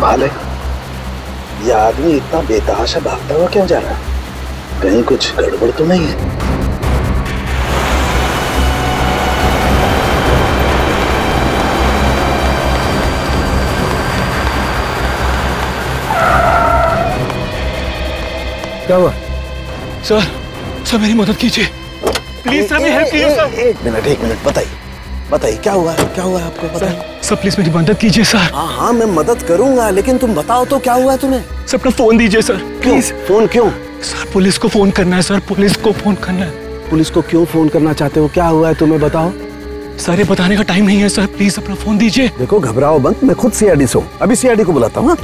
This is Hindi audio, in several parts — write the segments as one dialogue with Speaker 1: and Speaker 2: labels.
Speaker 1: कमाल है, ये आदमी इतना बेतहाशा भागता हुआ क्यों जा रहा है? कहीं कुछ गड़बड़ तो नहीं है?
Speaker 2: क्या हुआ?
Speaker 3: सर मेरी मदद कीजिए प्लीज सर, मेरी हेल्प कीजिए सर।
Speaker 1: एक मिनट बताइए क्या हुआ है आपको? बताइए
Speaker 3: सर प्लीज मेरी मदद कीजिए सर।
Speaker 1: हाँ मैं मदद करूंगा, लेकिन तुम बताओ तो क्या हुआ है तुम्हें?
Speaker 3: सर अपना फोन दीजिए सर प्लीज।
Speaker 1: फोन क्यों?
Speaker 3: सर पुलिस को फोन करना है सर, पुलिस को फोन करना है।
Speaker 1: पुलिस को क्यों फोन करना चाहते हो? क्या हुआ है तुम्हें बताओ।
Speaker 3: सर ये बताने का टाइम नहीं है सर, प्लीज अपना फोन दीजिए।
Speaker 1: देखो घबराओ मत, मैं खुद सीआईडी से हूँ, अभी सीआईडी को बुलाता हूँ।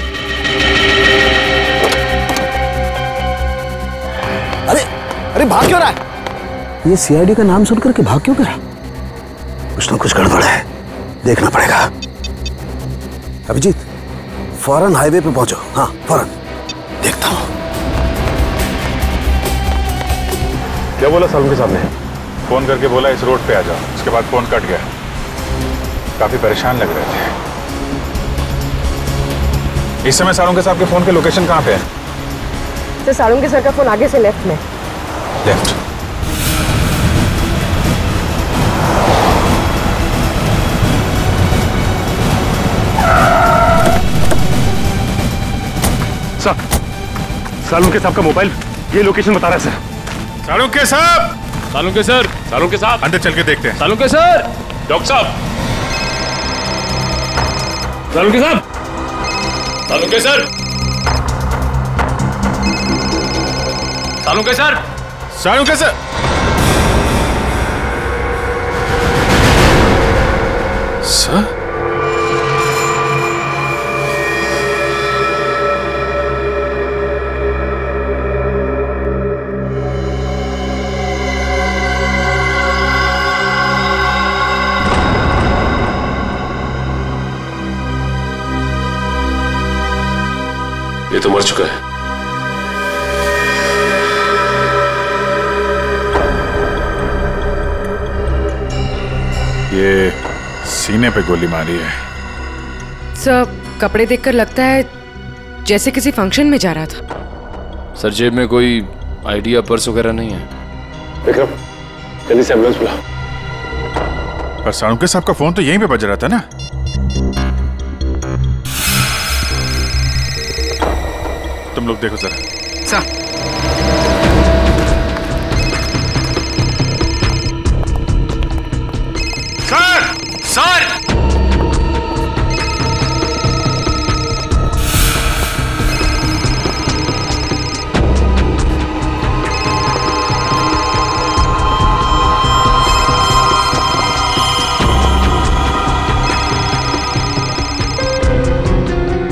Speaker 1: अरे भाग क्यों रहा है? ये सीआईडी का नाम सुनकर के भाग क्यों करा? कुछ ना कुछ गड़बड़ है, देखना पड़ेगा। अभिजीत फौरन हाईवे पे पहुंचो। हाँ फौरन, देखता हूं।
Speaker 4: क्या बोला सालुंके के सामने? फोन करके बोला इस रोड पे आ जाओ, उसके बाद फोन कट गया। काफी परेशान लग रहे थे। इस समय सालुंके साहब के फोन के लोकेशन कहाँ पे है?
Speaker 5: सर सालुंके सर का फोन आगे से लेफ्ट में।
Speaker 4: लेफ्ट।
Speaker 2: सर सालुंके साहब का मोबाइल ये लोकेशन बता रहा है सर।
Speaker 4: सालुंके साहब!
Speaker 2: सालुंके सर! सालुंके साहब!
Speaker 4: अंदर चल के देखते हैं।
Speaker 2: सालुंके सर! डॉक्टर साहब! सालुंके साहब! Salunke sir! Salunke sir!
Speaker 4: Salunke sir! Sir?
Speaker 2: ये तो मर चुका है।
Speaker 4: ये सीने पे गोली मारी है।
Speaker 5: सर कपड़े देखकर लगता है जैसे किसी फंक्शन में जा रहा था।
Speaker 2: सर जेब में कोई आईडी या पर्स वगैरह नहीं है। विक्रम जल्दी से एम्बुलेंस बुला।
Speaker 4: पर सालुंके साहब का फोन तो यहीं पे बज रहा था ना। तुम लोग देखो जरा।
Speaker 3: Sir
Speaker 4: sir!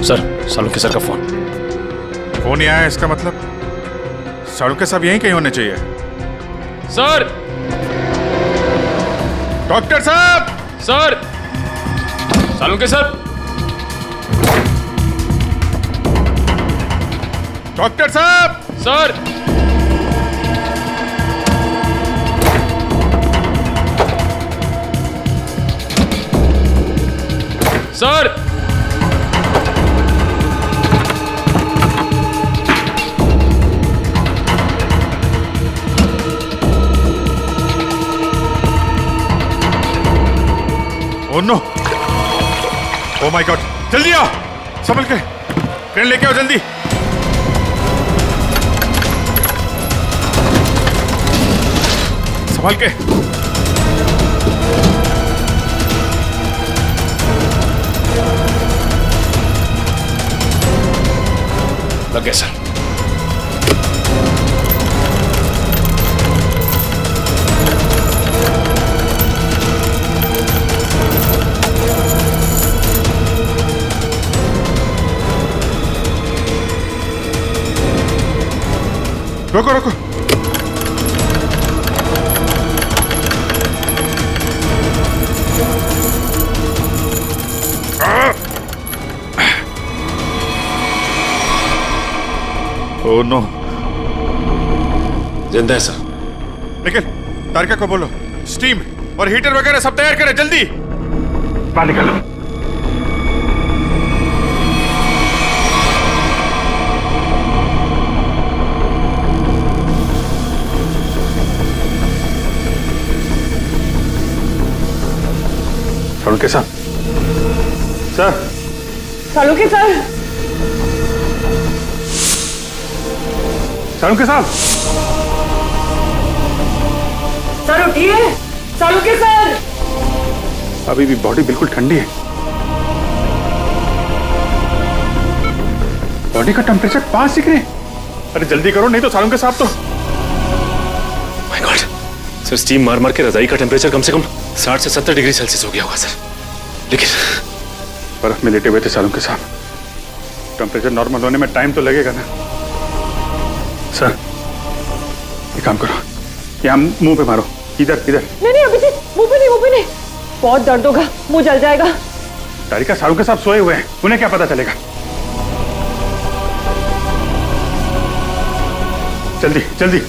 Speaker 2: Sir Salunke sir का फोन
Speaker 4: फोन ही आया, इसका मतलब सालुंके साहब यहीं कहीं होने चाहिए।
Speaker 2: सर!
Speaker 4: डॉक्टर साहब!
Speaker 2: सर! सालुंके सर!
Speaker 4: डॉक्टर साहब!
Speaker 2: Sir! Sir!
Speaker 4: Oh no! Oh my god! जल्दी आओ, संभल के, ट्रेन लेके आओ जल्दी। संभल के।
Speaker 2: लग गया सर।
Speaker 4: रोको रोको। Oh no!
Speaker 2: जिंदा है सर।
Speaker 4: निखिल, तारिका को बोलो स्टीम और हीटर वगैरह सब तैयार करें जल्दी।
Speaker 2: बाहर निकलो।
Speaker 4: सालुंके साहब, सर।
Speaker 5: सालुंके सर,
Speaker 4: सालुंके साहब,
Speaker 5: सर उठिए। सालुंके सर,
Speaker 4: अभी भी बॉडी बिल्कुल ठंडी है। बॉडी का टेम्परेचर 5 डिग्री। अरे जल्दी करो, नहीं तो सालुंके साहब तो।
Speaker 3: माय गॉड सर, स्टीम मार मार के रजाई का टेम्परेचर कम से कम 60 से 70 डिग्री सेल्सियस हो गया होगा सर। लेकिन
Speaker 4: बर्फ में लेटे हुए थे सालुंके साहब, टेम्परेचर नॉर्मल होने में टाइम तो लगेगा ना। सर एक काम करो, यहाँ मुंह पे मारो, इधर इधर।
Speaker 5: नहीं अभिजीत, मुंह पे नहीं, बहुत दर्द होगा, मुंह जल जाएगा।
Speaker 4: तारिका, सालुंके साहब सोए हुए हैं, उन्हें क्या पता चलेगा। जल्दी जल्दी।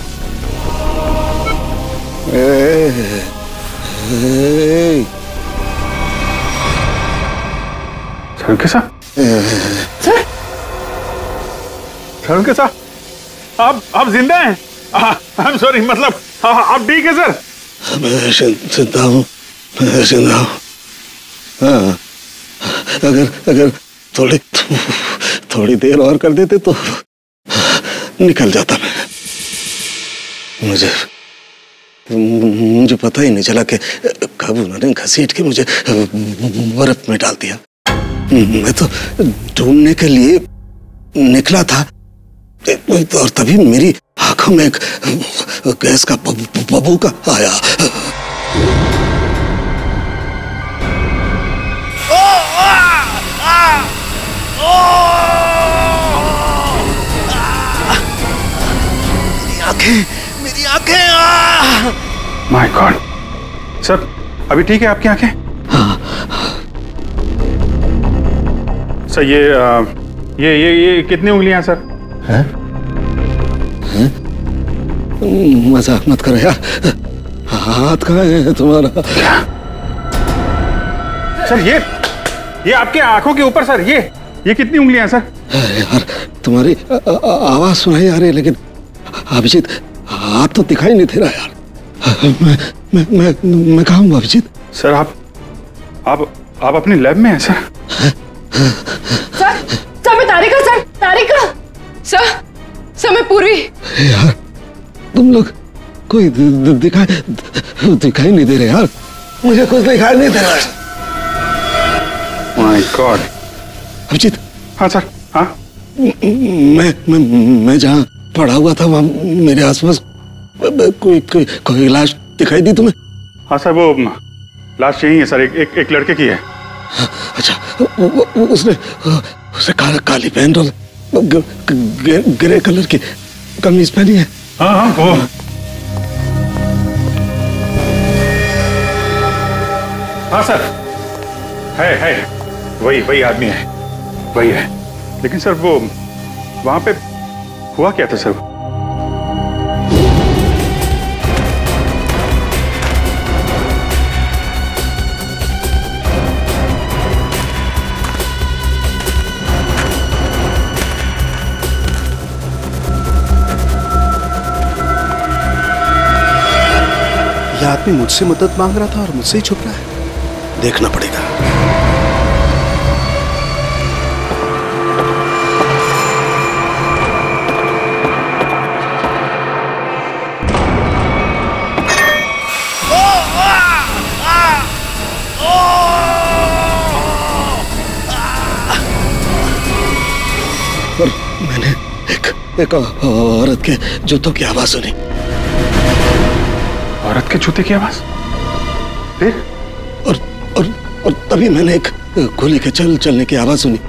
Speaker 4: सालुंके साहब, सालुंके साहब, आप जिंदा हैं? आई एम सॉरी, मतलब आप ठीक है सर?
Speaker 1: मैं जिंदा हूँ, मैं जिंदा हूँ। हाँ, अगर थोड़ी देर और कर देते तो निकल जाता मैं। मुझे पता ही नहीं चला कि कब उन्होंने घसीट के मुझे बर्फ में डाल दिया। मैं तो ढूंढने के लिए निकला था और तभी मेरी आंखों में एक गैस का बबूका आया। मेरी आंखें।
Speaker 4: माय गॉड सर, अभी ठीक है आपकी आंखें? सर ये कितनी उंगलियां सर?
Speaker 1: हैं? मजाक मत करो यार, हाथ कहाँ है तुम्हारा?
Speaker 4: सर ये आपके आंखों के ऊपर सर, ये कितनी उंगलियां हैं सर?
Speaker 1: यार तुम्हारी आवाज सुनाई आ रही है, लेकिन अभिजीत हाथ तो दिखाई नहीं दे रहा यार। मैं कहाँ हूँ अभिजीत?
Speaker 4: सर आप अपनी लैब में हैं सर?
Speaker 5: सर मैं तारिका सर मैं पूरी।
Speaker 1: यार तुम लोग कोई दिखाई नहीं दे रहे यार, मुझे कुछ दिखाई नहीं दे रहा है।
Speaker 4: My god.
Speaker 1: अभिजीत।
Speaker 4: हाँ सर। हाँ
Speaker 1: मैं जहाँ पड़ा हुआ था वहाँ मेरे आसपास कोई लाश दिखाई दी तुम्हें?
Speaker 4: हाँ सर, वो लाश यही है सर, एक लड़के की है।
Speaker 1: अच्छा, उसने काली पैंट और ग्रे कलर की कमीज पहनी है।
Speaker 4: हाँ वो हाँ सर, है वही आदमी है, वही है। लेकिन सर वो वहां पे हुआ क्या था सर?
Speaker 1: यह आदमी मुझसे मदद मांग रहा था और मुझसे ही छुप रहा है, देखना पड़ेगा। और मैंने एक औरत के जूतों की आवाज सुनी।
Speaker 4: औरत के जूते की आवाज? फिर?
Speaker 1: और तभी मैंने एक गोली के चलने की आवाज सुनी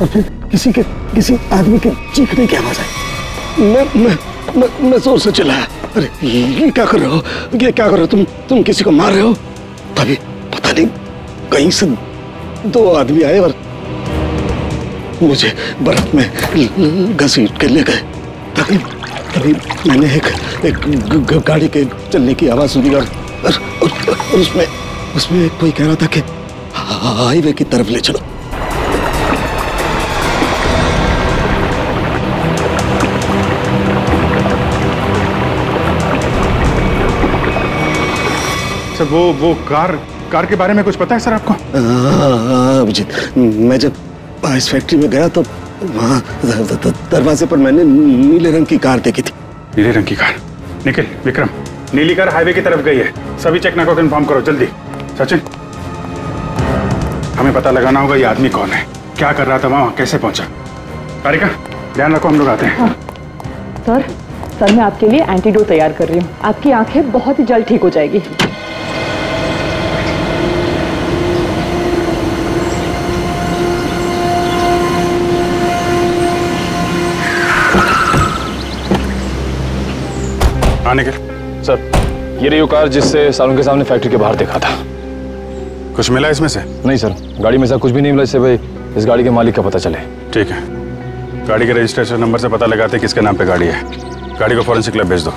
Speaker 1: और फिर किसी आदमी के चीखने की आवाज आई। मैं जोर से चिल्लाया, अरे ये क्या कर रहे हो, ये क्या कर रहे हो तुम किसी को मार रहे हो? तभी पता नहीं कहीं से दो आदमी आए और मुझे बर्फ में घसीट के ले गए। तभी मैंने एक गाड़ी के चलने की आवाज सुनी और उसमें कोई कह रहा था कि हाईवे की तरफ ले चलो।
Speaker 4: सर वो कार कार के बारे में कुछ पता है सर आपको?
Speaker 1: अभिजीत, मैं जब इस फैक्ट्री में गया तो वहाँ दरवाजे पर मैंने नीले रंग की कार देखी थी।
Speaker 4: नीले रंग की कार? निखिल, विक्रम, नीली कार हाईवे की तरफ गई है। सभी चेकना को इन्फॉर्म करो जल्दी। सचिन, हमें पता लगाना होगा ये आदमी कौन है, क्या कर रहा था वहाँ, कैसे पहुंचा। कारिका, ध्यान रखो, हम लोग आते हैं।
Speaker 6: हाँ। सर मैं आपके लिए एंटीडोट तैयार कर रही हूँ। आपकी आंखें बहुत ही जल्द ठीक हो जाएगी।
Speaker 4: आने के
Speaker 2: सर, ये रही वो कार जिससे सालों के सामने फैक्ट्री के बाहर देखा था।
Speaker 4: कुछ मिला इसमें से?
Speaker 2: नहीं सर, गाड़ी में से कुछ भी नहीं मिला, इससे भाई इस गाड़ी के मालिक का पता चले।
Speaker 4: ठीक है, गाड़ी के रजिस्ट्रेशन नंबर से पता लगाते किसके नाम पे गाड़ी है। गाड़ी को फॉरेंसिक लैब भेज दो।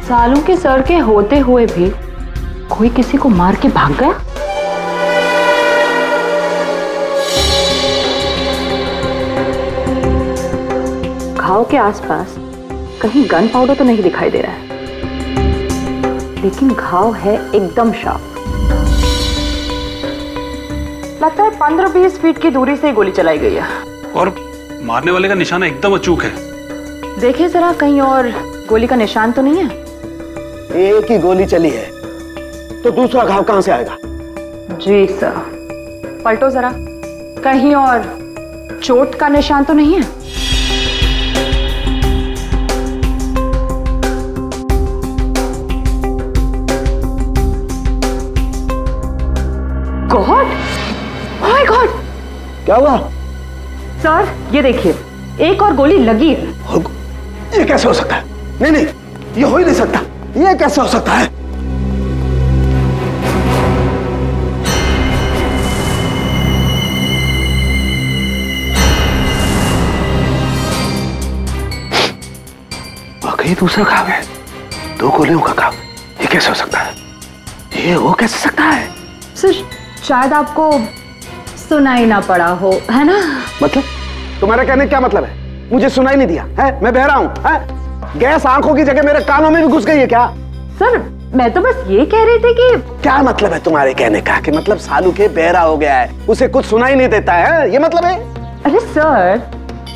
Speaker 6: सालों के सर के होते हुए भी कोई किसी को मार के भाग गया। घाव के आसपास कहीं गन पाउडर तो नहीं दिखाई दे रहा है, लेकिन घाव है एकदम शार्प। लगता है 15-20 फीट की दूरी से गोली चलाई गई है।
Speaker 7: और मारने वाले का निशाना एकदम अचूक है।
Speaker 6: देखिए जरा, कहीं और गोली का निशान तो नहीं है?
Speaker 1: एक ही गोली चली है तो दूसरा घाव कहां से आएगा?
Speaker 6: जी सर, पलटो जरा, कहीं और चोट का निशान तो नहीं है? गॉड, माय गॉड,
Speaker 1: क्या हुआ?
Speaker 6: सर ये देखिए, एक और गोली लगी है।
Speaker 1: ये कैसे हो सकता है? नहीं नहीं, ये हो ही नहीं सकता। ये कैसे हो सकता है? वाकई दूसरा घाव है, 2 गोलियों का घाव। ये कैसे हो सकता है? ये हो कैसे सकता है?
Speaker 6: सर शायद आपको सुनाई ना पड़ा हो, है ना?
Speaker 1: मतलब तुम्हारा कहने क्या मतलब है? मुझे सुनाई नहीं दिया है? मैं बहरा हूं है? गैस आंखों की जगह मेरे कानों में भी घुस गई है क्या?
Speaker 6: सर मैं तो बस ये कह रही थी कि
Speaker 1: क्या मतलब है तुम्हारे कहने का कि मतलब सालू के बहरा हो गया है, उसे कुछ सुनाई नहीं देता है, ये मतलब है?
Speaker 6: अरे सर,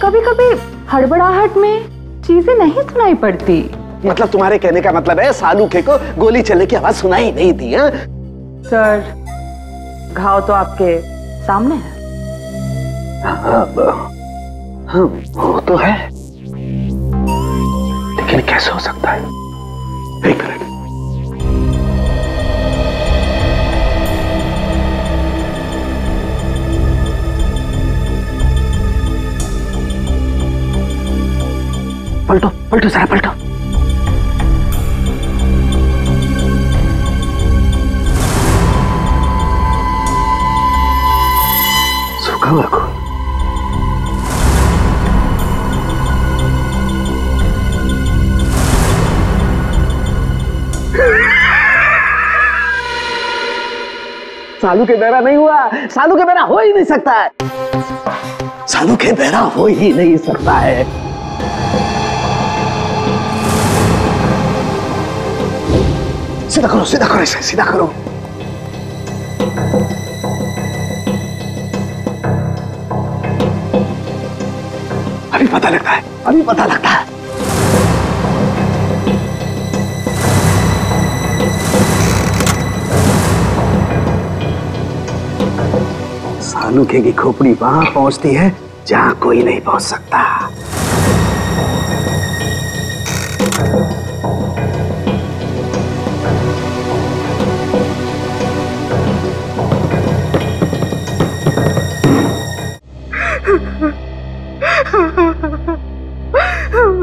Speaker 6: कभी कभी हड़बड़ाहट में चीजें नहीं सुनाई पड़ती।
Speaker 1: मतलब तुम्हारे कहने का मतलब है सालू के को गोली चलने की आवाज सुनाई नहीं दी है?
Speaker 6: सर घाव तो आपके सामने है।
Speaker 1: हाँ, वो तो है, लेकिन कैसे हो सकता है? एक मिनट, पलटो पलटो जरा, पलटो। सूखा हुआ खून। सालू के बहरा नहीं हुआ, सालू के बहरा हो ही नहीं सकता है, सालू के बहरा हो ही नहीं सकता है। सीधा करो, सीधा करो, इसे सीधा करो। अभी पता लगता है, अभी पता लगता है। सालू की खोपड़ी वहां पहुंचती है जहां कोई नहीं पहुंच सकता।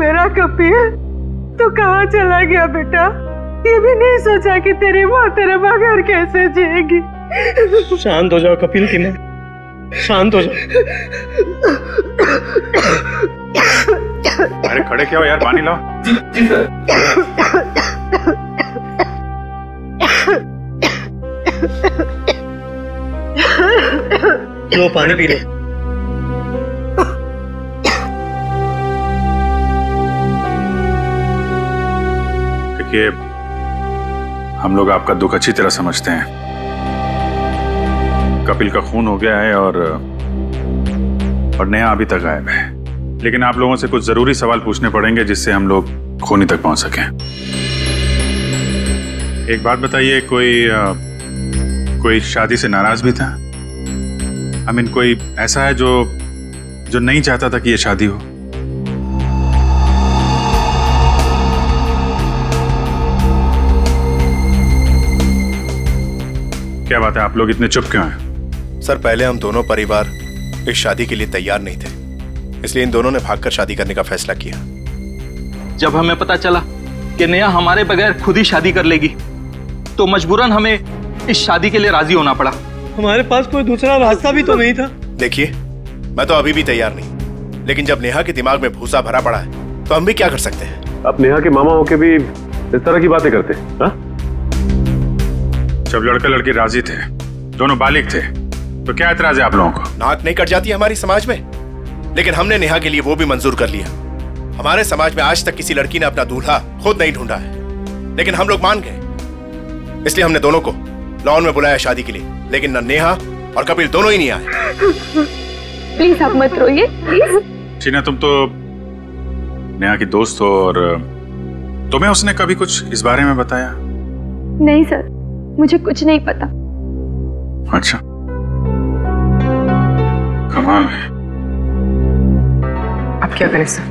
Speaker 8: मेरा कपिल तो कहाँ चला गया बेटा? ये भी नहीं सोचा कि तेरी माँ तेरे बगैर कैसे जिएगी।
Speaker 7: शांत हो जाओ कपिल की माँ, शांत हो जाओ।
Speaker 4: अरे खड़े क्या हो यार, पानी लाओ।
Speaker 7: जी सर। लो पानी पी लो।
Speaker 4: देखिए, हम लोग आपका दुख अच्छी तरह समझते हैं। कपिल का खून हो गया है और नेहा अभी तक गायब है। लेकिन आप लोगों से कुछ जरूरी सवाल पूछने पड़ेंगे जिससे हम लोग खूनी तक पहुंच सकें। एक बात बताइए, कोई शादी से नाराज भी था? आई मीन, कोई ऐसा है जो नहीं चाहता था कि ये शादी हो? क्या बात है, आप लोग इतने चुप क्यों हैं?
Speaker 9: सर, पहले हम दोनों परिवार इस शादी के लिए तैयार नहीं थे, इसलिए इन दोनों ने भागकर शादी करने का फैसला किया।
Speaker 10: जब हमें पता चला कि नेहा हमारे बगैर खुद ही शादी कर लेगी, तो मजबूरन हमें इस शादी के लिए राजी होना पड़ा।
Speaker 7: हमारे पास कोई दूसरा रास्ता भी तो नहीं था।
Speaker 9: देखिए, मैं तो अभी भी तैयार नहीं, लेकिन जब नेहा के दिमाग में भूसा भरा पड़ा है तो हम भी क्या कर सकते हैं।
Speaker 11: आप नेहा के मामा होके भी इस तरह की बातें करते हैं?
Speaker 4: जब लड़का लड़की राजी थे, दोनों बालिग थे, तो क्या एतराज है आप लोगों को?
Speaker 9: नाक नहीं कट जाती हमारी समाज में, लेकिन हमने नेहा के लिए वो भी मंजूर कर लिया। हमारे समाज में आज तक किसी लड़की ने अपना दूल्हा खुद नहीं ढूंढा है, लेकिन हम लोग मान गए, इसलिए हमने दोनों को लॉन में बुलाया शादी के लिए। लेकिन न नेहा और कपिल दोनों ही नहीं आए।
Speaker 6: प्लीज आप मत रोइए, प्लीज।
Speaker 4: टीना, तुम तो नेहा की दोस्त हो, और तुम्हें उसने कभी कुछ इस बारे में बताया?
Speaker 6: नहीं सर, मुझे कुछ नहीं पता।
Speaker 4: अच्छा, कमाल है।
Speaker 5: अब क्या करें सर?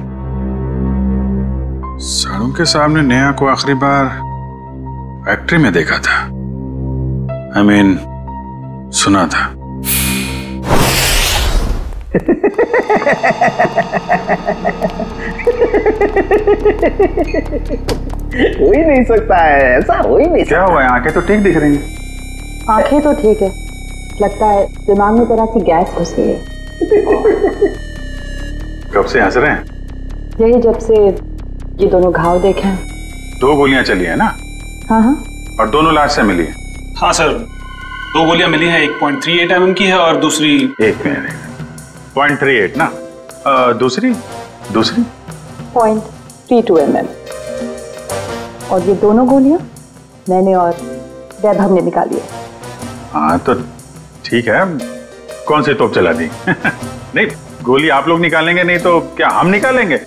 Speaker 4: सारों के सामने नेहा को आखिरी बार फैक्ट्री में देखा था। I mean, सुना था।
Speaker 1: हो ही नहीं सकता है, ऐसा हो ही नहीं सकता।
Speaker 4: क्या हुआ है? आंखें तो ठीक दिख रही हैं।
Speaker 6: आंखें तो ठीक है, लगता है दिमाग में तरह की गैस घुस गई है।
Speaker 4: कब से हंस रहे हैं?
Speaker 6: यही जब से ये दोनों घाव देखे हैं।
Speaker 4: 2 गोलियां चली है ना?
Speaker 6: हाँ हाँ।
Speaker 4: और दोनों लाश से मिली है?
Speaker 3: हाँ सर, 2 गोलियां मिली हैं, 1.38 mm की है और दूसरी
Speaker 4: 1 मिनट 0.38 ना? दूसरी
Speaker 6: 0.32 mm। और ये दोनों गोलियां मैंने और वैभव ने निकाली है।
Speaker 4: हाँ तो ठीक है, कौन सी तोप चला दी? नहीं, गोली आप लोग निकालेंगे नहीं तो क्या हम निकालेंगे?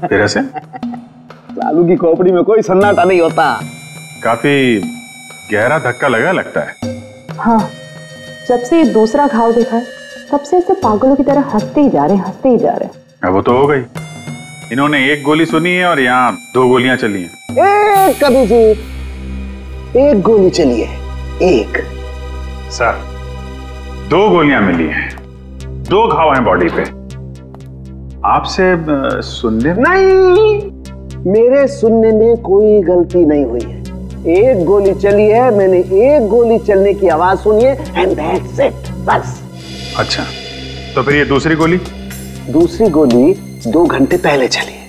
Speaker 4: फिर ऐसे
Speaker 1: लालू की खोपड़ी में कोई सन्नाटा नहीं होता।
Speaker 4: काफी गहरा धक्का लगा लगता है।
Speaker 6: हाँ, जब से दूसरा घाव देखा है तब से ऐसे पागलों की तरह हंसते ही जा रहे हैं।
Speaker 4: अब वो तो हो गई, इन्होंने 1 गोली सुनी है और यहाँ 2 गोलियां चली हैं।
Speaker 1: एक कभी जी, 1 गोली चली है, 1।
Speaker 4: सर, 2 गोलियां मिली हैं, 2 घाव हैं बॉडी पे। आपसे सुनने
Speaker 1: नहीं, मेरे सुनने में कोई गलती नहीं हुई है। 1 गोली चली है, मैंने 1 गोली चलने की आवाज सुनी है, एंड दैट्स इट, बस।
Speaker 4: अच्छा, तो फिर ये दूसरी गोली?
Speaker 1: दूसरी गोली 2 घंटे पहले चली है।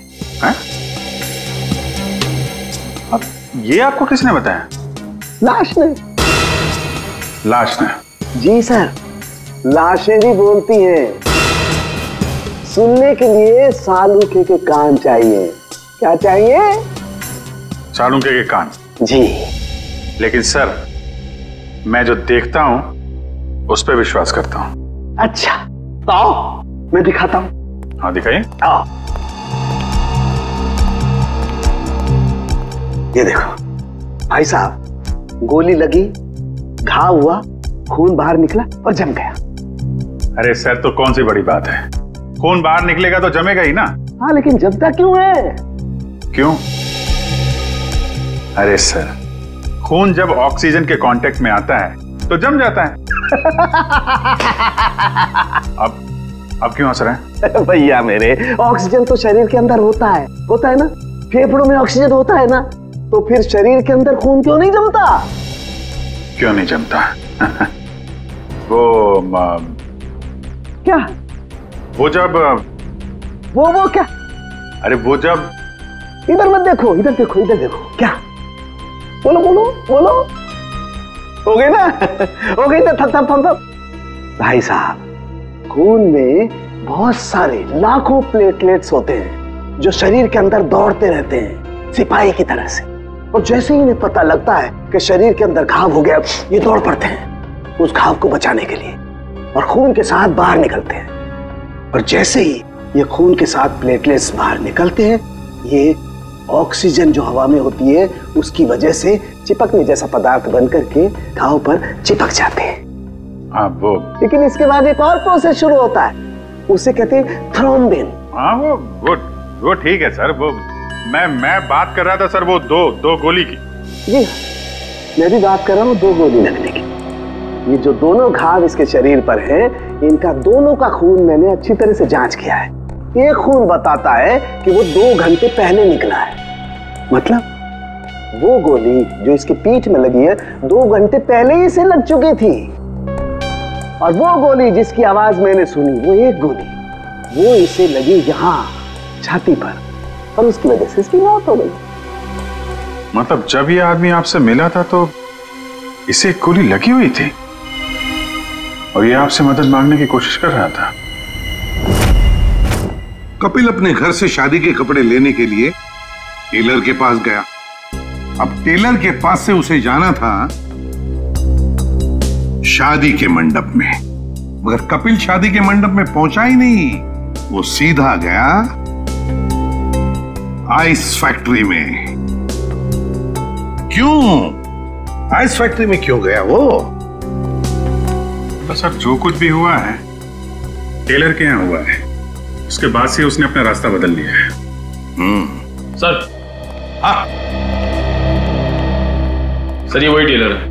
Speaker 4: अब ये आपको किसने बताया?
Speaker 1: लाश ने।
Speaker 4: लाश ने?
Speaker 1: जी सर, लाशें भी बोलती हैं। सुनने के लिए सालूके के कान चाहिए। क्या चाहिए?
Speaker 4: सालूके के कान?
Speaker 1: जी।
Speaker 4: लेकिन सर, मैं जो देखता हूं उस पर विश्वास करता हूं।
Speaker 1: अच्छा, तो आओ मैं दिखाता हूं।
Speaker 4: हाँ दिखाइए।
Speaker 1: आओ, ये देखो भाई साहब, गोली लगी, घाव हुआ, खून बाहर निकला और जम गया।
Speaker 4: अरे सर, तो कौन सी बड़ी बात है, खून बाहर निकलेगा तो जमेगा ही ना।
Speaker 1: हाँ, लेकिन जमता क्यों है? क्यों?
Speaker 4: अरे सर, खून जब ऑक्सीजन के कांटेक्ट में आता है तो जम जाता है। अब क्यों हंस रहे हैं?
Speaker 1: भैया मेरे, ऑक्सीजन तो शरीर के अंदर होता है ना? फेफड़ों में ऑक्सीजन होता है ना, तो फिर शरीर के अंदर खून क्यों नहीं जमता?
Speaker 4: क्यों नहीं जमता? वो
Speaker 1: क्या?
Speaker 4: वो जब
Speaker 1: वो क्या?
Speaker 4: अरे वो जब,
Speaker 1: इधर मत देखो, इधर देखो, इधर देखो। क्या? बोलो बोलो बोलो। हो गई ना? हो गई ना? थम। भाई साहब, खून में बहुत सारे लाखों प्लेटलेट्स होते हैं जो शरीर के अंदर दौड़ते रहते हैं। सिपाही की तरह से। और जैसे ही इन्हें पता लगता है कि शरीर के अंदर घाव हो गया, ये दौड़ पड़ते हैं उस घाव को बचाने के लिए और खून के साथ बाहर निकलते हैं। और जैसे ही ये खून के साथ प्लेटलेट्स बाहर निकलते हैं, ये ऑक्सीजन जो हवा में होती है उसकी वजह से चिपकने जैसा पदार्थ बनकर के घाव पर चिपक जाते हैं।
Speaker 4: वो
Speaker 1: लेकिन इसके बाद एक और प्रोसेस शुरू होता है, उसे कहते हैं थ्रोम्बिन।
Speaker 4: हाँ वो ठीक है सर। वो मैं बात कर रहा था सर वो दो गोली की।
Speaker 1: जी मैं भी बात कर रहा हूँ 2 गोली लगने की। ये जो दोनों घाव इसके शरीर पर हैं, इनका दोनों का खून मैंने अच्छी तरह से जांच किया है। एक खून बताता है कि वो 2 घंटे पहले निकला है। मतलब वो गोली जो इसके पीठ में लगी है 2 घंटे पहले ही इसे लग चुकी थी। और वो गोली जिसकी आवाज मैंने सुनी, वो एक गोली वो इसे लगी यहाँ छाती पर, और उसकी वजह से इसकी मौत हो गई।
Speaker 4: मतलब जब ये आदमी आपसे मिला था तो इसे गोली लगी हुई थी और ये आपसे मदद मांगने की कोशिश कर रहा था।
Speaker 12: कपिल अपने घर से शादी के कपड़े लेने के लिए टेलर के पास गया। अब टेलर के पास से उसे जाना था शादी के मंडप में, मगर कपिल शादी के मंडप में पहुंचा ही नहीं। वो सीधा गया आइस फैक्ट्री में। क्यों आइस फैक्ट्री में क्यों गया वो?
Speaker 4: तो सर जो कुछ भी हुआ है टेलर के यहाँ हुआ है, उसके बाद से उसने अपना रास्ता बदल लिया है।
Speaker 3: सर। हाँ सर, ये वही टेलर है।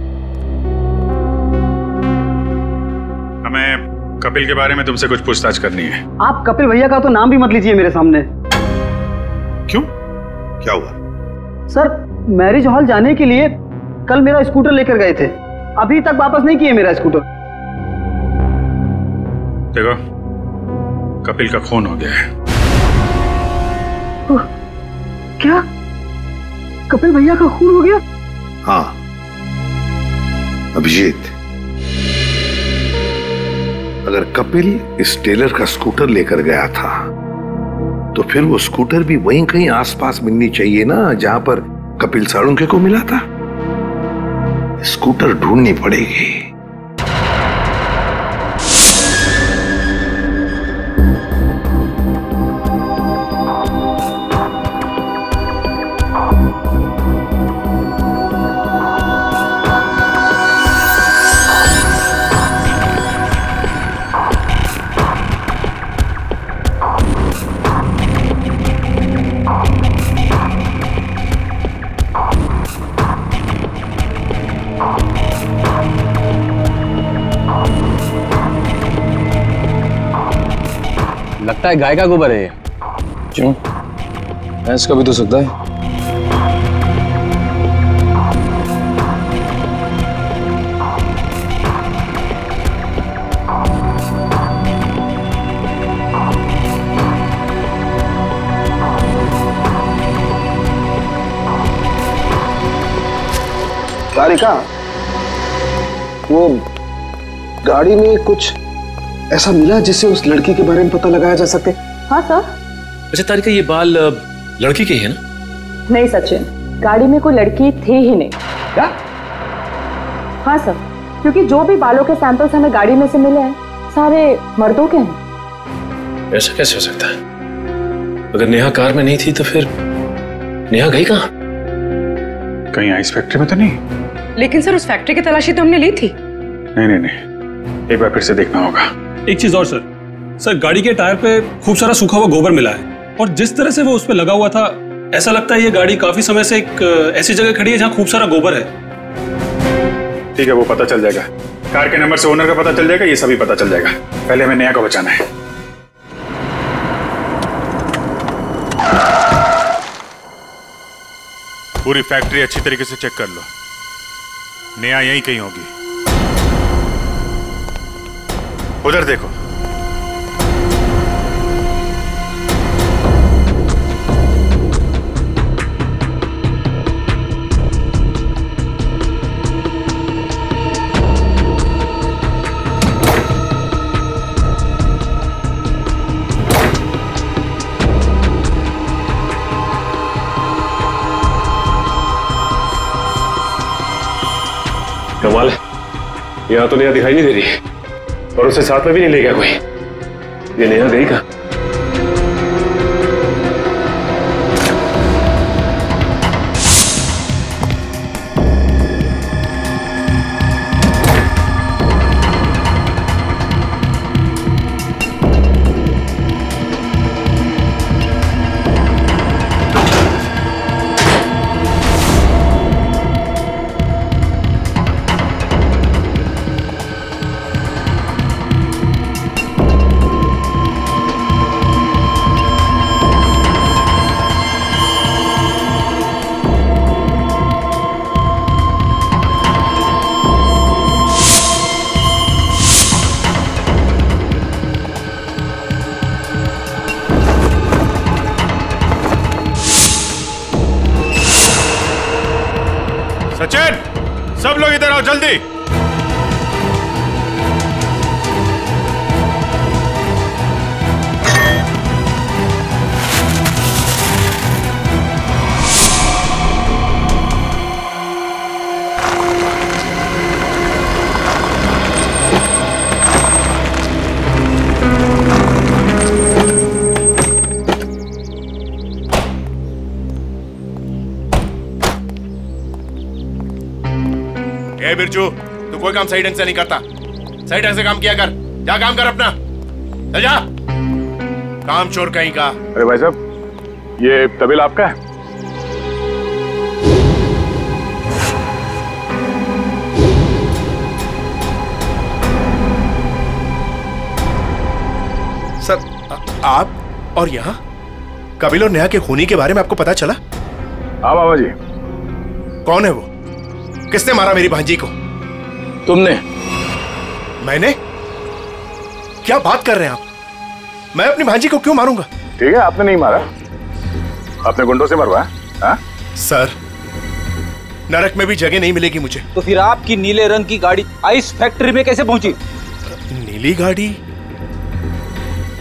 Speaker 4: हमें कपिल के बारे में तुमसे कुछ पूछताछ करनी है।
Speaker 13: आप कपिल भैया का तो नाम भी मत लीजिए मेरे सामने।
Speaker 12: क्यों, क्या हुआ?
Speaker 13: सर मैरिज हॉल जाने के लिए कल मेरा स्कूटर लेकर गए थे, अभी तक वापस नहीं किए मेरा स्कूटर।
Speaker 4: देखो कपिल का खून हो गया है।
Speaker 13: क्या कपिल भैया का खून हो गया?
Speaker 12: हाँ अभिजीत, अगर कपिल इस टेलर का स्कूटर लेकर गया था तो फिर वो स्कूटर भी वहीं कहीं आसपास मिलनी चाहिए ना जहां पर कपिल साळुंखे को मिला था। स्कूटर ढूंढनी पड़ेगी।
Speaker 2: लगता है गाय का गोबर है ये। क्यों? भैंस का भी तो सकता है।
Speaker 1: तारिका, वो गाड़ी में कुछ ऐसा मिला जिससे उस लड़की के बारे में पता लगाया जा सके?
Speaker 6: हाँ सर।
Speaker 3: अच्छा तारिका, ये बाल लड़की के ही है ना?
Speaker 6: नहीं सचिन, गाड़ी में कोई लड़की थी ही नहीं।
Speaker 1: क्या?
Speaker 6: हाँ सर, क्योंकि जो भी बालों के सैंपल्स हमें गाड़ी में से मिले हैं सारे मर्दों के हैं।
Speaker 3: ऐसा कैसे हो सकता है? अगर नेहा कार में नहीं थी तो फिर नेहा गई कहाँ?
Speaker 4: कहीं आइस फैक्ट्री में तो नहीं?
Speaker 5: लेकिन सर उस फैक्ट्री की तलाशी तो हमने ली थी।
Speaker 4: नहीं, एक बार फिर से देखना होगा।
Speaker 14: एक चीज और सर, गाड़ी के टायर पे खूब सारा सूखा हुआ गोबर मिला है और जिस तरह से वो उस पे लगा हुआ था, ऐसा लगता है ये गाड़ी काफी समय से एक ऐसी जगह खड़ी है जहाँ खूब सारा गोबर है।
Speaker 4: ठीक है, वो पता चल जाएगा। कार के नंबर से ओनर का पता चल जाएगा, ये सभी पता चल जाएगा। पहले हमें नेहा को बचाना है। पूरी फैक्ट्री अच्छी तरीके से चेक कर लो, नेहा यहीं कहीं होगी। उधर देखो।
Speaker 11: यहाँ तो नेहा दिखाई नहीं दे रही और उसे साथ में भी नहीं ले गया कोई। ये नेहा गई कहाँ?
Speaker 9: सचिन, सब लोग इधर आओ जल्दी। ए बिरजू, तू कोई काम सही ढंग से नहीं करता। सही ढंग से काम किया कर। जा काम कर अपना। चल जा। काम चोर कहीं का।
Speaker 11: अरे भाई साहब, ये तबेला आपका है?
Speaker 9: सर, आप और यहाँ कपिल और नेहा के खूनी के बारे में आपको पता चला?
Speaker 11: हाँ बाबा जी।
Speaker 9: कौन है वो? किसने मारा मेरी भांजी को?
Speaker 2: तुमने।
Speaker 9: मैंने? क्या बात कर रहे हैं आप? मैं अपनी भांजी को क्यों मारूंगा?
Speaker 11: ठीक है, आपने नहीं मारा, आपने गुंडों से मरवाया। हाँ?
Speaker 9: सर, नरक में भी जगह नहीं मिलेगी मुझे।
Speaker 10: तो फिर आपकी नीले रंग की गाड़ी आइस फैक्ट्री में कैसे पहुंची?
Speaker 9: नीली गाड़ी?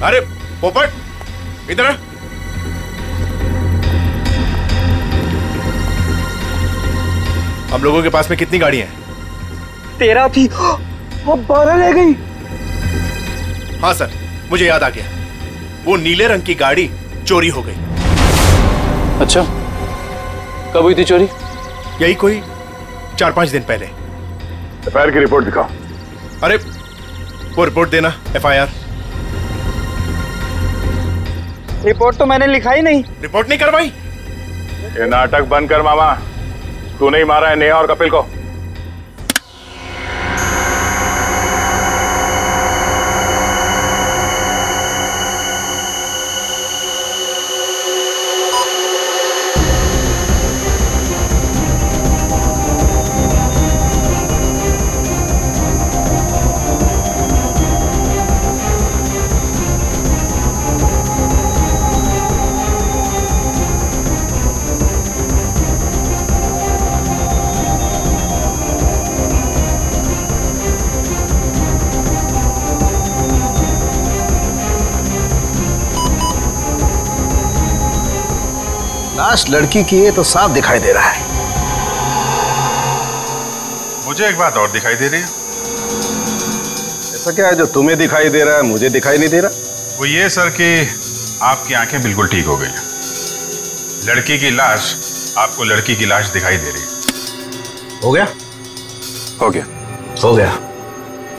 Speaker 9: अरे पोपट, इधर आ। हम लोगों के पास में कितनी गाड़ियां हैं?
Speaker 10: 13 थी, अब 12 ले गई।
Speaker 9: हाँ सर, मुझे याद आ गया। वो नीले रंग की गाड़ी चोरी हो गई।
Speaker 2: अच्छा, कब हुई थी चोरी?
Speaker 9: यही कोई 4-5 दिन पहले।
Speaker 11: एफआईआर की रिपोर्ट दिखाओ।
Speaker 9: अरे वो रिपोर्ट देना। एफआईआर
Speaker 10: रिपोर्ट तो मैंने लिखा ही नहीं।
Speaker 9: रिपोर्ट नहीं करवाई?
Speaker 11: ये नाटक बंद कर मामा। तू नहीं मारा है नेहा और कपिल को?
Speaker 1: लाश लड़की की है तो साफ दिखाई दे रहा है।
Speaker 4: मुझे एक बात और दिखाई दे रही है।
Speaker 11: ऐसा क्या है जो तुम्हें दिखाई दे रहा है मुझे दिखाई नहीं दे रहा?
Speaker 4: वो ये सर कि आपकी आंखें बिल्कुल ठीक हो गई। लड़की की लाश आपको लड़की की लाश दिखाई दे रही है।
Speaker 1: हो गया?
Speaker 11: हो गया।
Speaker 1: हो गया।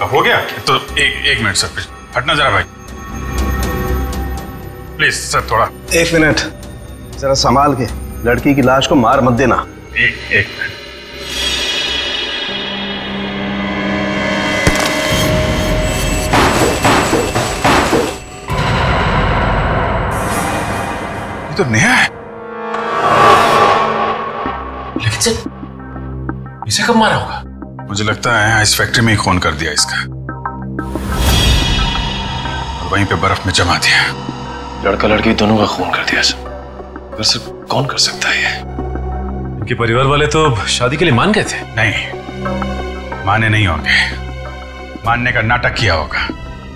Speaker 4: हो गया? तो एक मिनट सर, हटना जरा भाई, प्लीज सर, थोड़ा
Speaker 1: 1 मिनट जरा संभाल के। लड़की की लाश को मार मत देना।
Speaker 4: एक मिनट। ये तो नेहा है।
Speaker 2: लेकिन सर, इसे कब मारा होगा?
Speaker 4: मुझे लगता है इस फैक्ट्री में ही खून कर दिया इसका, और वहीं पे बर्फ में जमा दिया।
Speaker 2: लड़का लड़की दोनों का खून कर दिया सर। सर कौन कर सकता है ये?
Speaker 11: इनके परिवार वाले तो शादी के लिए मान गए थे।
Speaker 4: नहीं, माने नहीं होंगे। मानने का नाटक किया होगा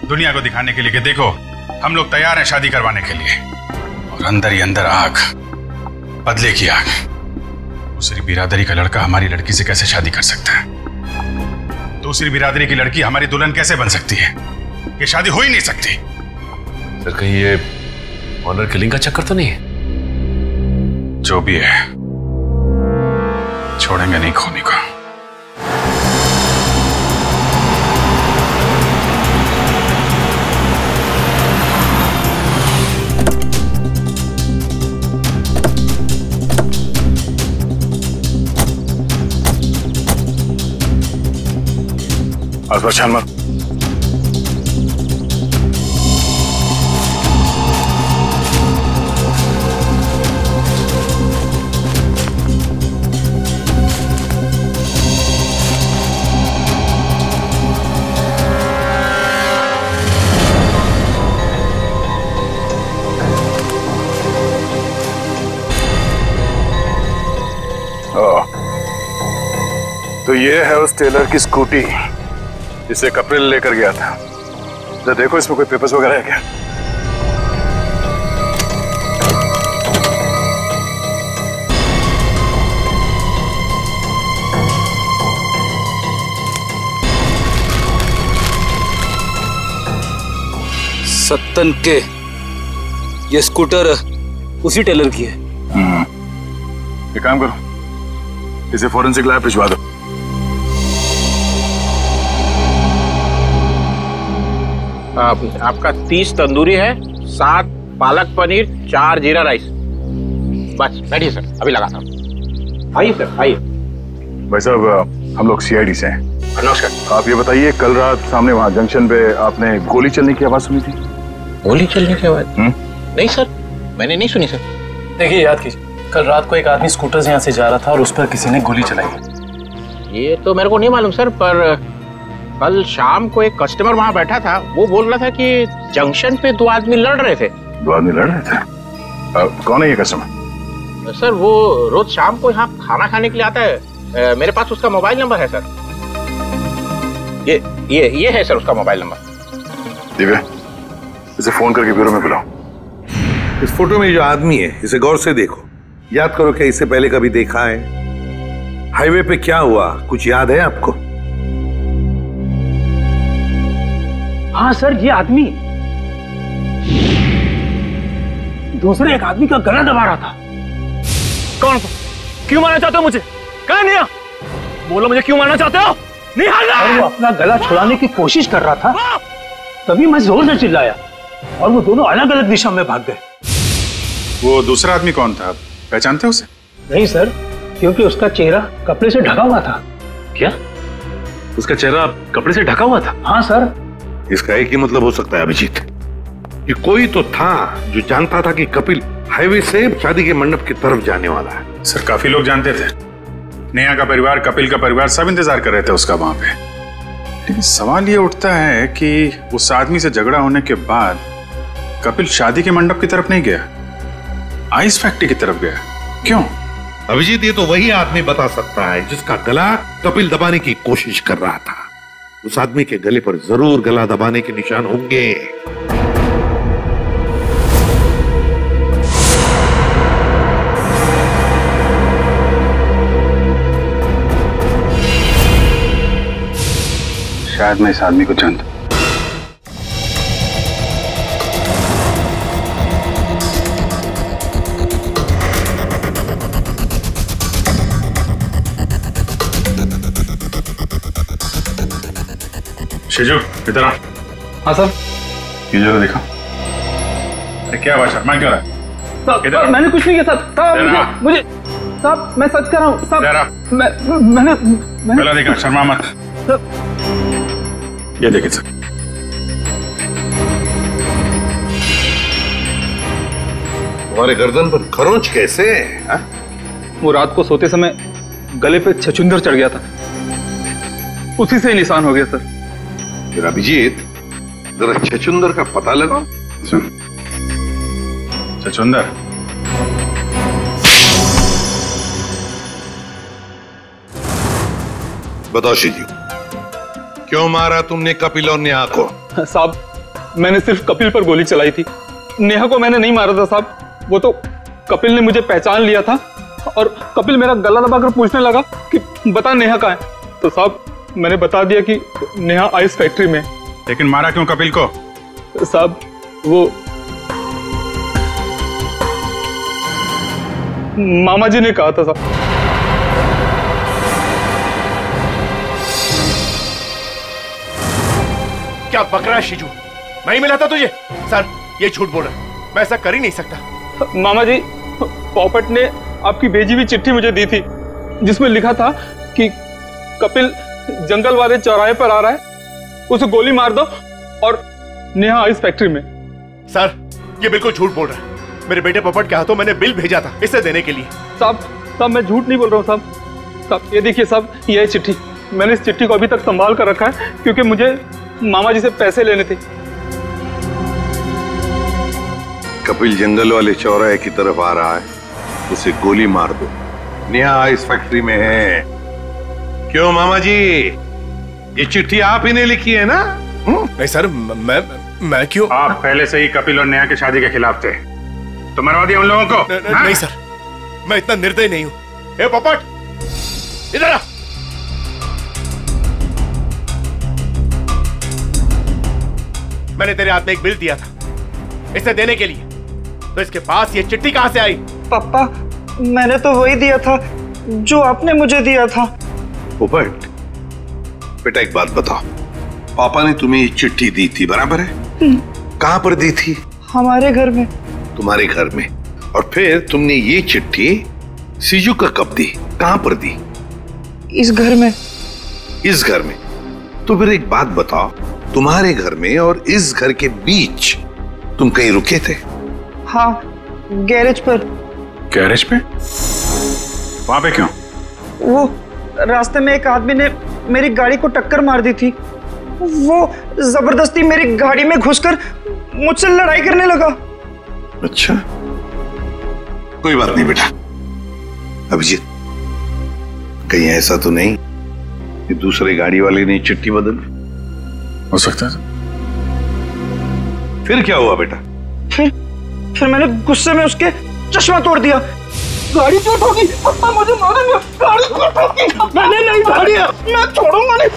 Speaker 4: दुनिया को दिखाने के लिए कि देखो हम लोग तैयार हैं शादी करवाने के लिए। और अंदर ही अंदर आग, बदले की आग। दूसरी बिरादरी का लड़का हमारी लड़की से कैसे शादी कर सकता है? दूसरी बिरादरी की लड़की हमारी दुल्हन कैसे बन सकती है? ये शादी हो ही नहीं सकती।
Speaker 11: सर कहीं ये ऑनर किलिंग का चक्कर तो नहीं है?
Speaker 4: जो भी है, छोड़ेंगे नहीं खोनी को। आसपास छान मार।
Speaker 1: तो ये है उस टेलर की स्कूटी जिसे कपिल लेकर गया था। तो देखो इसमें कोई पेपर्स वगैरह है क्या?
Speaker 13: सत्तन के ये स्कूटर उसी टेलर की है।
Speaker 1: एक काम करो, इसे फोरेंसिक लैब भिजवा दो।
Speaker 15: आपका 30 तंदूरी है, 7 पालक पनीर, 4 जीरा राइस। बस बैठिए सर, अभी लगाता हूँ। आइए सर, आइए।
Speaker 1: भाई साहब, हम लोग सीआईडी से हैं।
Speaker 15: नमस्कार।
Speaker 1: आप ये बताइए, कल रात सामने वहाँ जंक्शन पे आपने गोली चलने की आवाज सुनी थी?
Speaker 15: गोली चलने की आवाज? नहीं सर, मैंने नहीं सुनी सर।
Speaker 14: देखिए, याद कीजिए, कल रात को एक आदमी स्कूटर से यहाँ से जा रहा था और उस पर किसी ने गोली चलाई।
Speaker 15: ये तो मेरे को नहीं मालूम सर, पर कल शाम को एक कस्टमर वहाँ बैठा था, वो बोल रहा था कि जंक्शन पे 2 आदमी लड़ रहे थे।
Speaker 1: 2 आदमी लड़ रहे थे? कौन है ये कस्टमर?
Speaker 15: सर वो रोज शाम को यहाँ खाना खाने के लिए आता है। मेरे पास उसका मोबाइल नंबर है सर। ये है सर उसका मोबाइल नंबर।
Speaker 1: दिव्या, इसे फोन करके ब्यूरो में बुलाओ।
Speaker 12: इस फोटो में जो आदमी है, इसे गौर से देखो। याद करो क्या इसे पहले कभी देखा है? हाईवे पे क्या हुआ, कुछ याद है आपको?
Speaker 13: हाँ सर, ये आदमी दूसरे एक आदमी का गला दबा रहा था।
Speaker 10: कौन? क्यों मारना चाहते हो मुझे? कहाँ नहीं? बोलो मुझे क्यों मारना चाहते हो?
Speaker 13: और वो अपना गला छुड़ाने की कोशिश कर रहा था, तभी मैं जोर से चिल्लाया और वो दोनों अलग अलग दिशा में भाग गए।
Speaker 4: वो दूसरा आदमी कौन था, पहचानते हो उसे?
Speaker 13: नहीं सर, क्योंकि उसका चेहरा कपड़े से ढका हुआ था।
Speaker 14: क्या? उसका चेहरा कपड़े से ढका हुआ था?
Speaker 13: हाँ सर।
Speaker 12: इसका एक ही मतलब हो सकता है अभिजीत, कि कोई तो था जो जानता था कि कपिल हाईवे से शादी के मंडप की तरफ जाने वाला है।
Speaker 4: सर काफी लोग जानते थे, नेहा का परिवार, कपिल का परिवार, सब इंतजार कर रहे थे उसका वहां पे। लेकिन सवाल ये उठता है कि उस आदमी से झगड़ा होने के बाद कपिल शादी के मंडप की तरफ नहीं गया, आइस फैक्ट्री की तरफ गया। क्यों?
Speaker 12: अभिजीत, ये तो वही आदमी बता सकता है जिसका गला कपिल दबाने की कोशिश कर रहा था। उस आदमी के गले पर जरूर गला दबाने के निशान होंगे।
Speaker 4: शायद मैं इस आदमी को जानता। शिजू, इधर आ।
Speaker 14: हाँ सर।
Speaker 4: ये जरा देखो। क्या बात है? मैं क्यों रहा?
Speaker 13: साहब, मैंने कुछ नहीं किया साहब। मुझे साहब, मैं सच कर रहा हूँ साहब। मैंने
Speaker 4: पहला देखा, शर्मा मत। ये देखिए सर,
Speaker 12: तुम्हारे गर्दन पर खरोंच कैसे?
Speaker 10: वो रात को सोते समय गले पे छछूंदर चढ़ गया था, उसी से निशान हो गया सर।
Speaker 12: फिर अभिजीत, जरा छछूंदर का पता लगाओ।
Speaker 4: छछूंदर?
Speaker 12: बताओ शिजू, क्यों मारा तुमने कपिल और नेहा को?
Speaker 10: साहब, मैंने सिर्फ कपिल पर गोली चलाई थी, नेहा को मैंने नहीं मारा था साहब। वो तो कपिल ने मुझे पहचान लिया था और कपिल मेरा गला दबाकर पूछने लगा कि बता नेहा कहाँ है। तो साहब,
Speaker 13: मैंने बता दिया कि नेहा आइस फैक्ट्री में।
Speaker 4: लेकिन मारा क्यों कपिल को?
Speaker 13: साहब वो मामा जी ने कहा था साहब।
Speaker 9: क्या बक रहा है शिजू? मैं ही मिला था तुझे? सर ये झूठ बोल रहा है, मैं ऐसा कर ही नहीं सकता।
Speaker 13: मामा जी, पोपट ने आपकी भेजी हुई चिट्ठी मुझे दी थी जिसमें लिखा था कि कपिल जंगल वाले चौराहे पर आ रहा है, उसे गोली मार दो और नेहा आइस फैक्ट्री में।
Speaker 9: सर ये बिल्कुल झूठ बोल रहा है। मेरे बेटे पोपट के हाथों मैंने बिल भेजा था इसे देने के लिए।
Speaker 13: साहब मैं झूठ नहीं बोल रहा हूँ साहब। ये देखिए साहब, ये है चिट्ठी। मैंने इस चिट्ठी को अभी तक संभाल कर रखा है क्योंकि मुझे मामा जी से पैसे लेने थे।
Speaker 12: कपिल जंगल वाले चौराहे की तरफ आ रहा है, उसे गोली मार दो। नेहा आइस फैक्ट्री में है। क्यों मामा जी, ये चिट्ठी आप ही ने लिखी है ना?
Speaker 9: नहीं सर, मैं क्यों?
Speaker 4: आप पहले से ही कपिल और नेहा की शादी के खिलाफ थे, तो मरवा दिया उन लोगों को।
Speaker 9: नहीं सर, मैं इतना निर्दयी नहीं हूं। ए पोपट, इधर आ। मैंने तेरे हाथ में एक बिल दिया था इसे देने के लिए, तो इसके पास ये चिट्ठी कहां से आई?
Speaker 16: पापा, मैंने तो वही दिया था जो आपने मुझे दिया था।
Speaker 12: पोपट बेटा एक बात बताओ, पापा ने तुम्हें ये चिट्ठी दी थी बराबर है? कहां पर दी थी?
Speaker 16: हमारे घर में।
Speaker 12: तुम्हारे घर में? और फिर तुमने ये चिट्ठी सीजू का कब दी, कहां पर दी?
Speaker 16: इस घर में।
Speaker 12: इस घर में? तो फिर एक बात बताओ, तुम्हारे घर में और इस घर के बीच तुम कहीं रुके थे?
Speaker 16: हाँ, गैरेज पर।
Speaker 4: गैरेज पे? वहां पे क्यों?
Speaker 16: वो रास्ते में एक आदमी ने मेरी गाड़ी को टक्कर मार दी थी। वो जबरदस्ती मेरी गाड़ी में घुसकर मुझसे लड़ाई करने लगा।
Speaker 12: अच्छा, कोई बात नहीं बेटा। अभिजीत, कहीं ऐसा तो नहीं कि दूसरे गाड़ी वाले ने चिट्ठी बदल?
Speaker 4: हो सकता है।
Speaker 12: फिर क्या हुआ बेटा?
Speaker 16: फिर मैंने गुस्से में उसके चश्मा तोड़ दिया। गाड़ी क्यों ठोकी? पापा मुझे मारेंगे। गाड़ी क्यों ठोकी? मैंने नहीं गाड़ी, मैं छोड़ूंगा नहीं।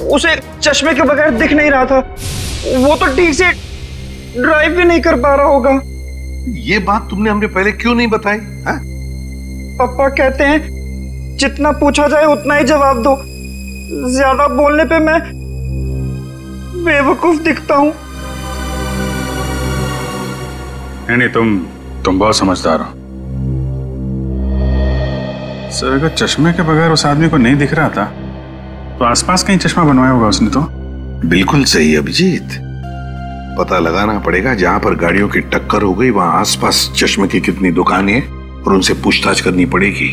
Speaker 16: उसे चश्मे के बगैर दिख नहीं रहा था, वो तो ठीक से ड्राइव भी नहीं कर पा रहा होगा।
Speaker 12: ये बात तुमने हमने पहले क्यों नहीं बताई?
Speaker 16: पापा कहते हैं जितना पूछा जाए उतना ही जवाब दो, ज्यादा बोलने पे मैं बेवकूफ दिखता हूं।
Speaker 4: नहीं, तुम बहुत समझदार हो सर। अगर चश्मे के बगैर उस आदमी को नहीं दिख रहा था तो आसपास कहीं चश्मा बनवाया होगा उसने। तो
Speaker 12: बिल्कुल सही अभिजीत, पता लगाना पड़ेगा जहां पर गाड़ियों की टक्कर हो गई वहां आसपास चश्मे की कितनी दुकानें हैं और उनसे पूछताछ करनी पड़ेगी।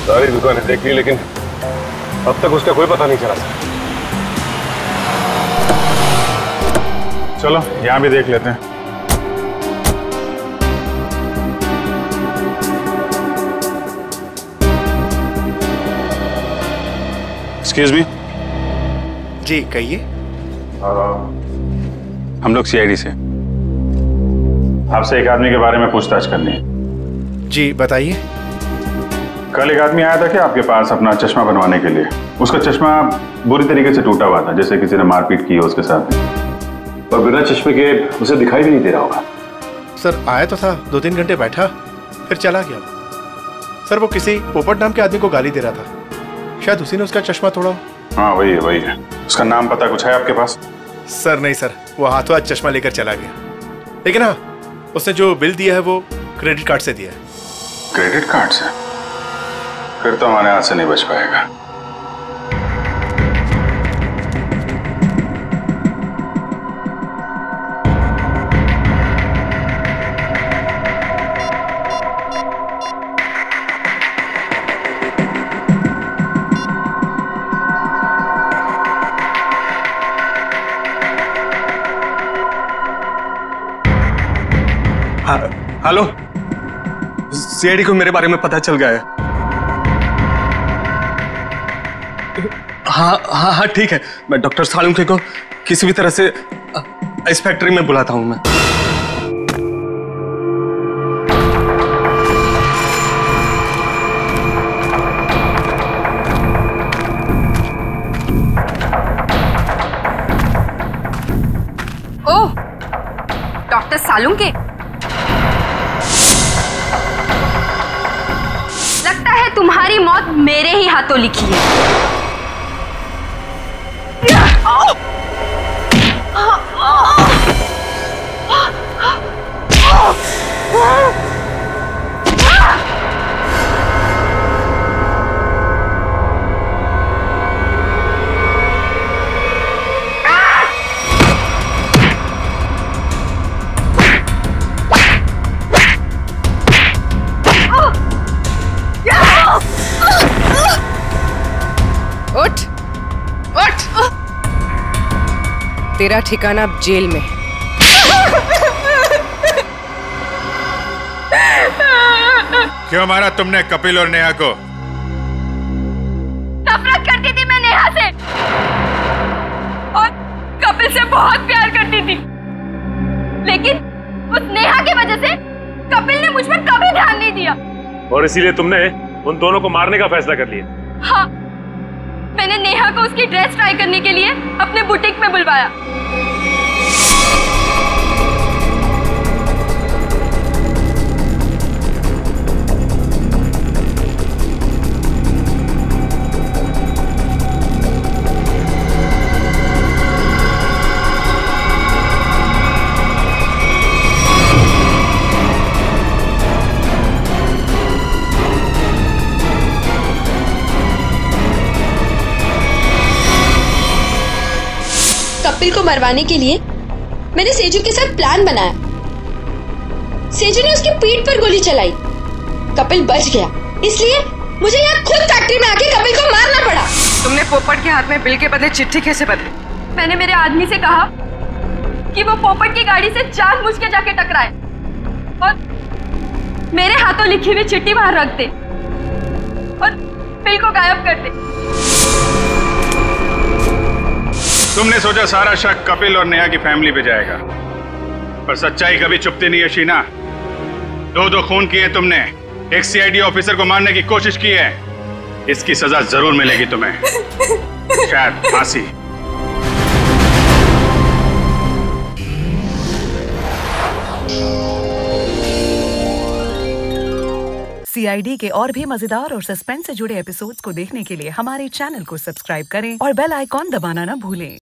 Speaker 11: सारी दुकानें देख ली लेकिन अब तक उसका कोई पता नहीं चला।
Speaker 4: चलो यहां भी देख लेते हैं। Excuse me.
Speaker 9: जी कहिए।
Speaker 4: हम लोग सीआईडी से, आपसे एक आदमी के बारे में पूछताछ करनी है।
Speaker 9: जी बताइए।
Speaker 4: कल एक आदमी आया था क्या आपके पास अपना चश्मा बनवाने के लिए? उसका चश्मा बुरी तरीके से टूटा हुआ था, जैसे किसी ने मारपीट की हो उसके साथ, और बिना चश्मे के उसे दिखाई भी नहीं दे रहा होगा।
Speaker 9: सर आया तो था, 2-3 घंटे बैठा फिर चला गया। सर वो किसी पोपट नाम के आदमी को गाली दे रहा था, शायद उसी ने उसका चश्मा तोड़ा।
Speaker 4: हाँ वही है। उसका नाम पता कुछ है आपके पास?
Speaker 9: सर नहीं सर, वो हाथों हाथ चश्मा लेकर चला गया। लेकिन हाँ, उसने जो बिल दिया है वो क्रेडिट कार्ड से दिया है।
Speaker 4: क्रेडिट कार्ड से? फिर तो हमारे हाथ से नहीं बच पाएगा।
Speaker 13: हेलो, सीआईडी को मेरे बारे में पता चल गया है। हाँ ठीक है, मैं डॉक्टर सालुंके को किसी भी तरह से इस फैक्ट्री में बुलाता हूं मैं।
Speaker 17: सालों के। लगता है तुम्हारी मौत मेरे ही हाथों लिखी है।
Speaker 5: उठ, उठ। तेरा ठिकाना अब जेल में है।
Speaker 4: क्यों मारा तुमने कपिल और नेहा को?
Speaker 17: नफरत करती थी मैं नेहा से और कपिल से बहुत प्यार करती थी, लेकिन उस नेहा की वजह से कपिल ने मुझ पर कभी ध्यान नहीं दिया।
Speaker 3: और इसीलिए तुमने उन दोनों को मारने का फैसला कर लिया?
Speaker 17: हाँ, मैंने नेहा को उसकी ड्रेस ट्राई करने के लिए अपने बुटीक में बुलवाया।
Speaker 18: कपिल को मरवाने के लिए मैंने सेजू के साथ प्लान बनाया। सेजू ने उसकी पीठ पर गोली चलाई, कपिल बच गया, इसलिए मुझे यहाँ खुद फैक्ट्री में आके कपिल को मारना पड़ा।
Speaker 5: तुमने पोपट के हाथ में बिल के बदले चिट्ठी कैसे बदली?
Speaker 17: मैंने मेरे आदमी से कहा कि वो पोपट की गाड़ी से जानबूझ के जाके टकराए और मेरे हाथों लिखी हुई चिट्ठी बाहर रख दे और बिल को गायब कर दे।
Speaker 4: तुमने सोचा सारा शक कपिल और नेहा की फैमिली पे जाएगा, पर सच्चाई कभी छुपती नहीं है शीना। दो खून किए तुमने, एक सीआईडी ऑफिसर को मारने की कोशिश की है। इसकी सजा जरूर मिलेगी तुम्हें, शायद फांसी।
Speaker 19: सीआईडी के और भी मजेदार और सस्पेंस से जुड़े एपिसोड्स को देखने के लिए हमारे चैनल को सब्सक्राइब करें और बेल आइकॉन दबाना ना भूलें।